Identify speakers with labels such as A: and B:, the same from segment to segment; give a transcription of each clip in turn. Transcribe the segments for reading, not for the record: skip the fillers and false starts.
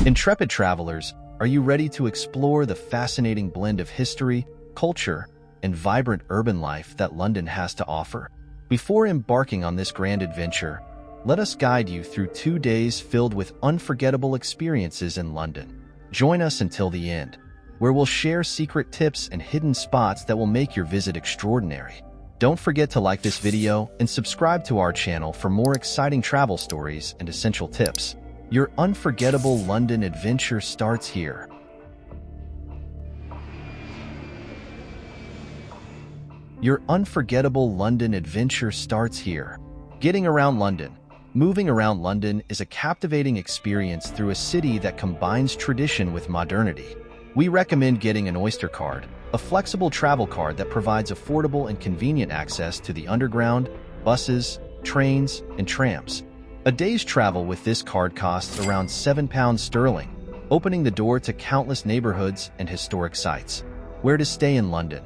A: Intrepid travelers, are you ready to explore the fascinating blend of history, culture, and vibrant urban life that London has to offer? Before embarking on this grand adventure, let us guide you through 2 days filled with unforgettable experiences in London. Join us until the end, where we'll share secret tips and hidden spots that will make your visit extraordinary. Don't forget to like this video and subscribe to our channel for more exciting travel stories and essential tips. Your unforgettable London adventure starts here. Your unforgettable London adventure starts here. Getting around London. Moving around London is a captivating experience through a city that combines tradition with modernity. We recommend getting an Oyster card, a flexible travel card that provides affordable and convenient access to the underground, buses, trains, and trams. A day's travel with this card costs around £7 sterling, opening the door to countless neighborhoods and historic sites. Where to stay in London?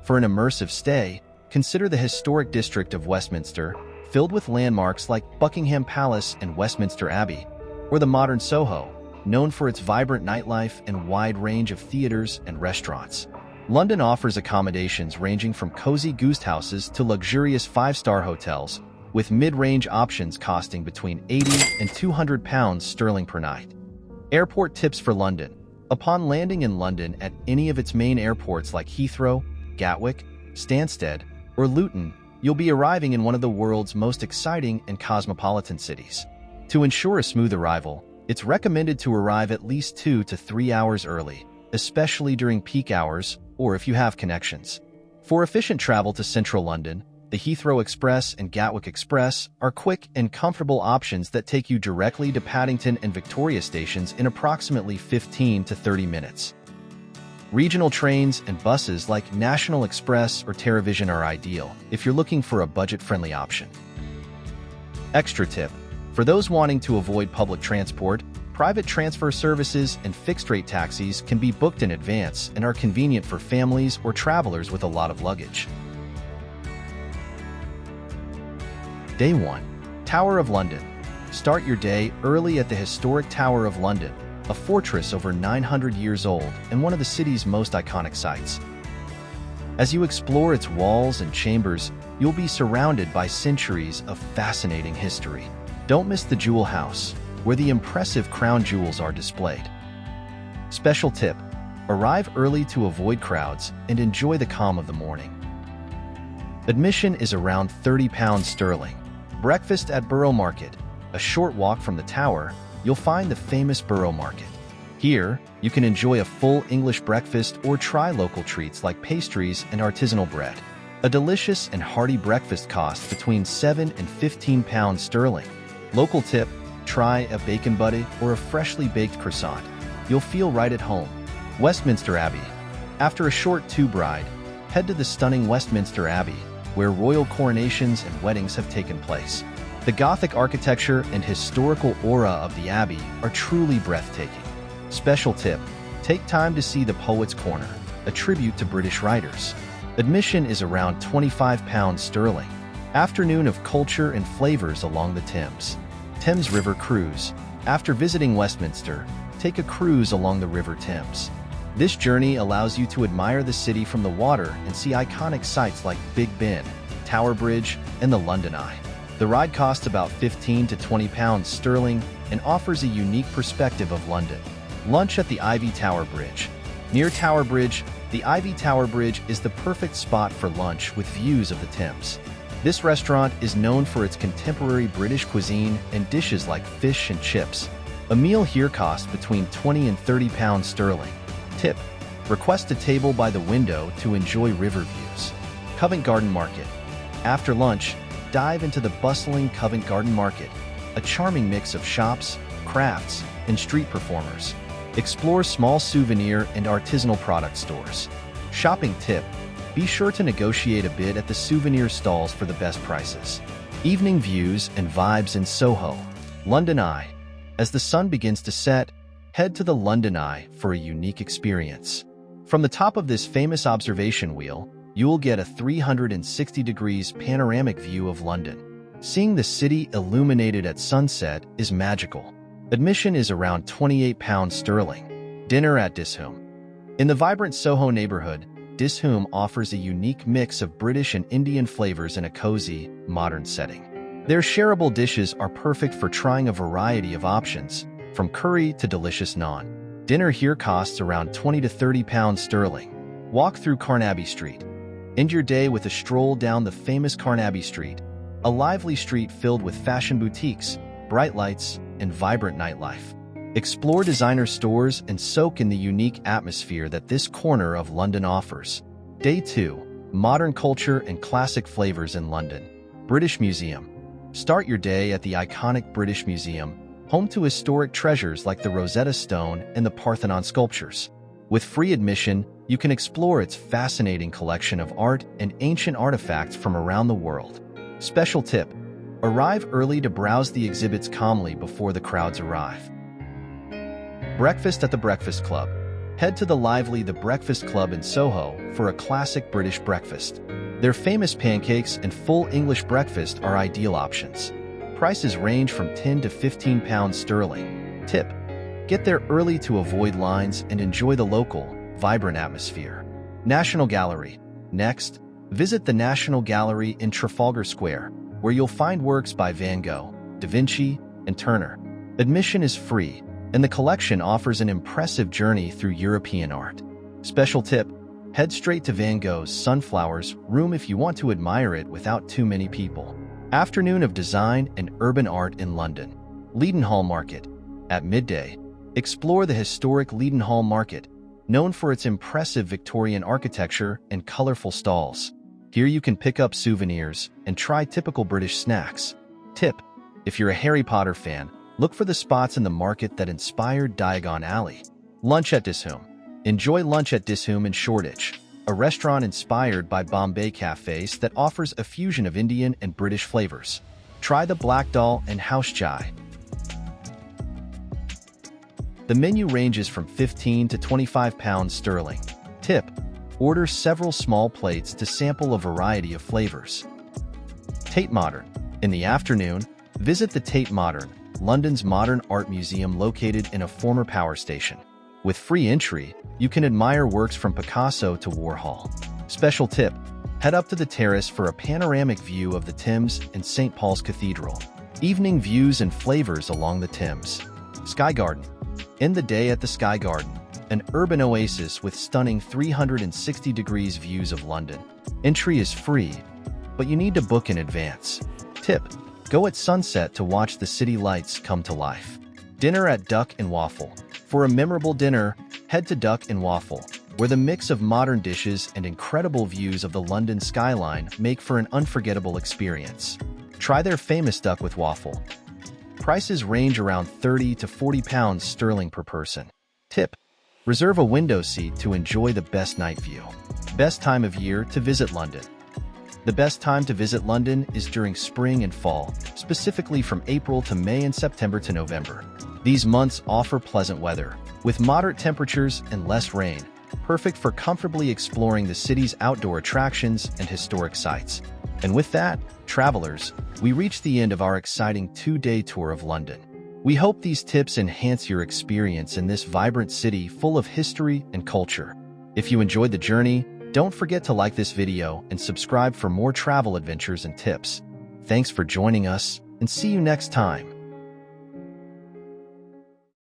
A: For an immersive stay, consider the historic district of Westminster, filled with landmarks like Buckingham Palace and Westminster Abbey, or the modern Soho, known for its vibrant nightlife and wide range of theaters and restaurants. London offers accommodations ranging from cozy guest houses to luxurious 5-star hotels, with mid-range options costing between £80 and £200 sterling per night. Airport tips for London. Upon landing in London at any of its main airports like Heathrow, Gatwick, Stansted, or Luton, you'll be arriving in one of the world's most exciting and cosmopolitan cities. To ensure a smooth arrival, it's recommended to arrive at least 2 to 3 hours early, especially during peak hours or if you have connections. For efficient travel to central London, the Heathrow Express and Gatwick Express are quick and comfortable options that take you directly to Paddington and Victoria stations in approximately 15 to 30 minutes. Regional trains and buses like National Express or TerraVision are ideal if you're looking for a budget-friendly option. Extra tip: for those wanting to avoid public transport, private transfer services and fixed-rate taxis can be booked in advance and are convenient for families or travelers with a lot of luggage. Day 1. Tower of London. Start your day early at the historic Tower of London, a fortress over 900 years old and one of the city's most iconic sites. As you explore its walls and chambers, you'll be surrounded by centuries of fascinating history. Don't miss the Jewel House, where the impressive crown jewels are displayed. Special tip: arrive early to avoid crowds and enjoy the calm of the morning. Admission is around £30 sterling. Breakfast at Borough Market. A short walk from the tower, you'll find the famous Borough Market. Here, you can enjoy a full English breakfast or try local treats like pastries and artisanal bread. A delicious and hearty breakfast costs between £7 and £15 sterling. Local tip: try a bacon butty or a freshly baked croissant. You'll feel right at home. Westminster Abbey. After a short tube ride, head to the stunning Westminster Abbey, where royal coronations and weddings have taken place. The Gothic architecture and historical aura of the Abbey are truly breathtaking. Special tip: take time to see the Poets' Corner, a tribute to British writers. Admission is around £25 sterling. Afternoon of culture and flavors along the Thames. Thames River Cruise. After visiting Westminster, take a cruise along the River Thames. This journey allows you to admire the city from the water and see iconic sites like Big Ben, Tower Bridge, and the London Eye. The ride costs about £15 to £20 sterling and offers a unique perspective of London. Lunch at the Ivy Tower Bridge. Near Tower Bridge, the Ivy Tower Bridge is the perfect spot for lunch with views of the Thames. This restaurant is known for its contemporary British cuisine and dishes like fish and chips. A meal here costs between £20 and £30 sterling. Tip: request a table by the window to enjoy river views. Covent Garden Market. After lunch, dive into the bustling Covent Garden Market, a charming mix of shops, crafts, and street performers. Explore small souvenir and artisanal product stores. Shopping tip: be sure to negotiate a bit at the souvenir stalls for the best prices. Evening views and vibes in Soho. London Eye. As the sun begins to set, head to the London Eye for a unique experience. From the top of this famous observation wheel, you'll get a 360 degrees panoramic view of London. Seeing the city illuminated at sunset is magical. Admission is around £28 sterling. Dinner at Dishoom. In the vibrant Soho neighborhood, Dishoom offers a unique mix of British and Indian flavors in a cozy, modern setting. Their shareable dishes are perfect for trying a variety of options, from curry to delicious naan. Dinner here costs around £20 to £30 sterling. Walk through Carnaby Street. End your day with a stroll down the famous Carnaby Street, a lively street filled with fashion boutiques, bright lights, and vibrant nightlife. Explore designer stores and soak in the unique atmosphere that this corner of London offers. Day 2. Modern culture and classic flavors in London. British Museum. Start your day at the iconic British Museum, home to historic treasures like the Rosetta Stone and the Parthenon sculptures. With free admission, you can explore its fascinating collection of art and ancient artifacts from around the world. Special tip: arrive early to browse the exhibits calmly before the crowds arrive. Breakfast at the Breakfast Club. Head to the lively The Breakfast Club in Soho for a classic British breakfast. Their famous pancakes and full English breakfast are ideal options. Prices range from £10 to £15 sterling. Tip: get there early to avoid lines and enjoy the local, vibrant atmosphere. National Gallery. Next, visit the National Gallery in Trafalgar Square, where you'll find works by Van Gogh, Da Vinci, and Turner. Admission is free, and the collection offers an impressive journey through European art. Special tip: head straight to Van Gogh's Sunflowers room if you want to admire it without too many people. Afternoon of Design and Urban Art in London. Leadenhall Market. At midday, explore the historic Leadenhall Market, known for its impressive Victorian architecture and colorful stalls. Here you can pick up souvenirs and try typical British snacks. Tip: if you're a Harry Potter fan, look for the spots in the market that inspired Diagon Alley. Lunch at Dishoom. Enjoy lunch at Dishoom in Shoreditch, a restaurant inspired by Bombay cafes that offers a fusion of Indian and British flavors. Try the Black Dal and House Chai. The menu ranges from £15 to £25 sterling. Tip: order several small plates to sample a variety of flavors. Tate Modern. In the afternoon, visit the Tate Modern, London's modern art museum located in a former power station. With free entry, you can admire works from Picasso to Warhol. Special tip: head up to the terrace for a panoramic view of the Thames and St. Paul's Cathedral. Evening views and flavors along the Thames. Sky Garden. End the day at the Sky Garden, an urban oasis with stunning 360 degrees views of London. Entry is free, but you need to book in advance. Tip: go at sunset to watch the city lights come to life. Dinner at Duck and Waffle. For a memorable dinner, head to Duck and Waffle, where the mix of modern dishes and incredible views of the London skyline make for an unforgettable experience. Try their famous duck with waffle. Prices range around £30 to £40 sterling per person. Tip: reserve a window seat to enjoy the best night view. Best time of year to visit London. The best time to visit London is during spring and fall, specifically from April to May and September to November. These months offer pleasant weather, with moderate temperatures and less rain, perfect for comfortably exploring the city's outdoor attractions and historic sites. And with that, travelers, we reach the end of our exciting 2-day tour of London. We hope these tips enhance your experience in this vibrant city full of history and culture. If you enjoyed the journey, don't forget to like this video and subscribe for more travel adventures and tips. Thanks for joining us, and see you next time.